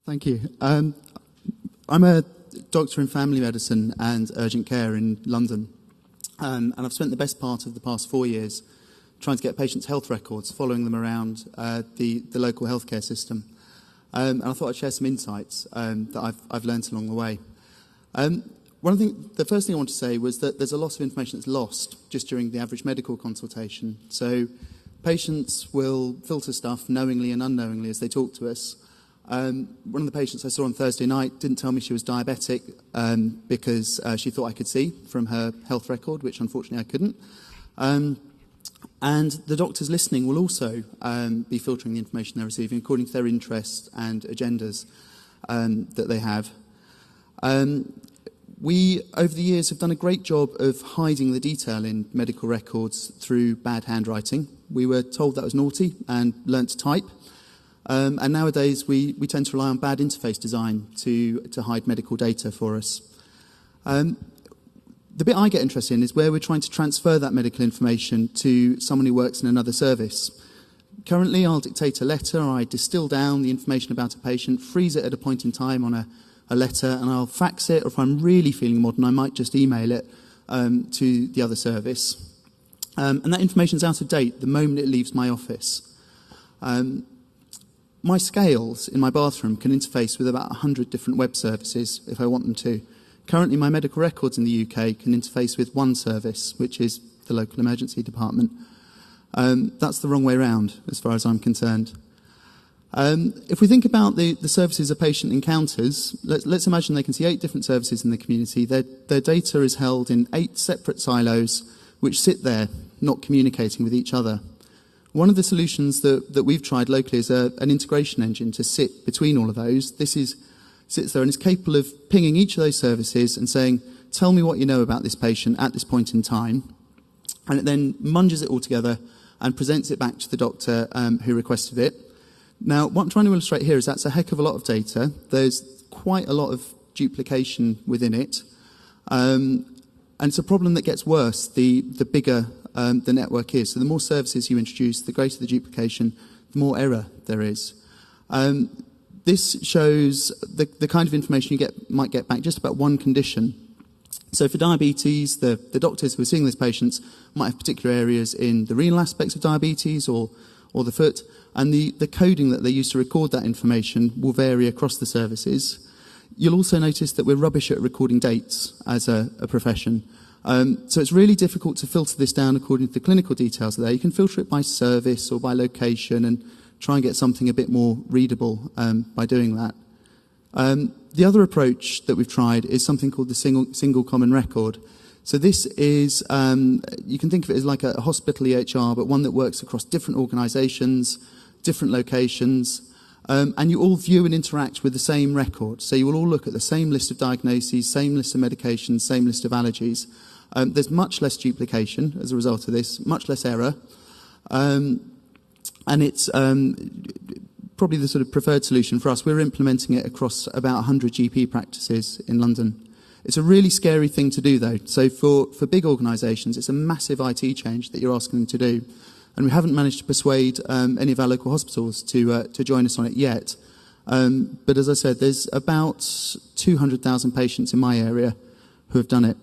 Thank you. I'm a doctor in family medicine and urgent care in London, and I've spent the best part of the past 4 years trying to get patients' health records, following them around the local healthcare system. And I thought I'd share some insights that I've learnt along the way. The first thing I want to say was that there's a lot of information that's lost just during the average medical consultation. So patients will filter stuff knowingly and unknowingly as they talk to us. One of the patients I saw on Thursday night didn't tell me she was diabetic because she thought I could see from her health record, which unfortunately I couldn't. And the doctors listening will also be filtering the information they're receiving according to their interests and agendas that they have. We, over the years, have done a great job of hiding the detail in medical records through bad handwriting. We were told that was naughty and learnt to type. And nowadays, we tend to rely on bad interface design to hide medical data for us. The bit I get interested in is where we're trying to transfer that medical information to someone who works in another service. Currently, I'll dictate a letter, I distill down the information about a patient, freeze it at a point in time on a letter, and I'll fax it, or if I'm really feeling modern, I might just email it to the other service. And that information's out of date the moment it leaves my office. My scales in my bathroom can interface with about 100 different web services if I want them to. Currently, my medical records in the UK can interface with one service, which is the local emergency department. That's the wrong way around, as far as I'm concerned. If we think about the services a patient encounters, let's imagine they can see 8 different services in the community. Their data is held in 8 separate silos, which sit there, not communicating with each other. One of the solutions that we've tried locally is an integration engine to sit between all of those. Sits there and is capable of pinging each of those services and saying, tell me what you know about this patient at this point in time. And it then munges it all together and presents it back to the doctor who requested it. Now, what I'm trying to illustrate here is that's a heck of a lot of data. There's quite a lot of duplication within it. And it's a problem that gets worse the bigger the network is. So the more services you introduce, the greater the duplication, the more error there is. This shows the kind of information you might get back just about one condition. So for diabetes, the doctors who are seeing these patients might have particular areas in the renal aspects of diabetes or the foot, and the coding that they use to record that information will vary across the services. You'll also notice that we're rubbish at recording dates as a profession. So it's really difficult to filter this down according to the clinical details there. You can filter it by service or by location and try and get something a bit more readable by doing that. The other approach that we've tried is something called the single common record. So this is, you can think of it as like a hospital EHR, but one that works across different organisations, different locations, and you all view and interact with the same record. So you will all look at the same list of diagnoses, same list of medications, same list of allergies. There's much less duplication as a result of this, much less error. And it's probably the sort of preferred solution for us. We're implementing it across about 100 GP practices in London. It's a really scary thing to do, though. So for big organisations, it's a massive IT change that you're asking them to do. And we haven't managed to persuade any of our local hospitals to join us on it yet. But as I said, there's about 200,000 patients in my area who have done it.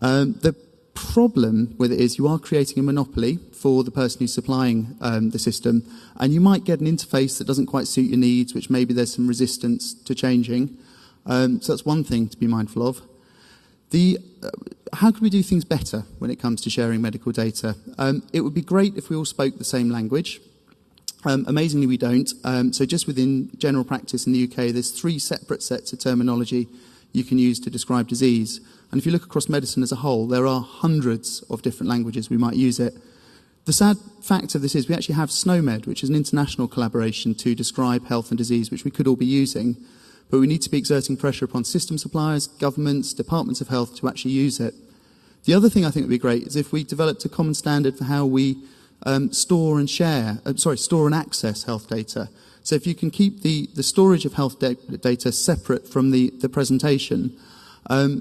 The problem with it is you are creating a monopoly for the person who's supplying the system, and you might get an interface that doesn't quite suit your needs, which maybe there's some resistance to changing. So that's one thing to be mindful of. How can we do things better when it comes to sharing medical data? It would be great if we all spoke the same language. Amazingly, we don't. So just within general practice in the UK, there's 3 separate sets of terminology you can use to describe disease. And if you look across medicine as a whole, there are hundreds of different languages we might use it. The sad fact of this is we actually have SNOMED, which is an international collaboration to describe health and disease, which we could all be using. But we need to be exerting pressure upon system suppliers, governments, departments of health to actually use it. The other thing I think would be great is if we developed a common standard for how we store and access health data. So if you can keep the storage of health data separate from the presentation,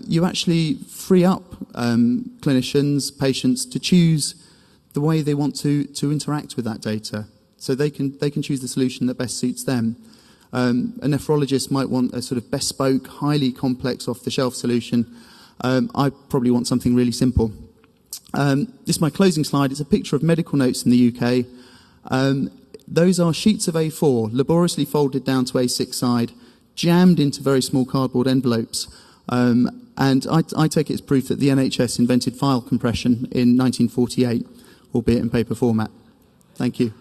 you actually free up clinicians, patients to choose the way they want to interact with that data. So they can choose the solution that best suits them. A nephrologist might want a sort of bespoke, highly complex, off-the-shelf solution. I probably want something really simple. This is my closing slide. It's a picture of medical notes in the UK. Those are sheets of A4, laboriously folded down to A6 side, jammed into very small cardboard envelopes. And I take it as proof that the NHS invented file compression in 1948, albeit in paper format. Thank you.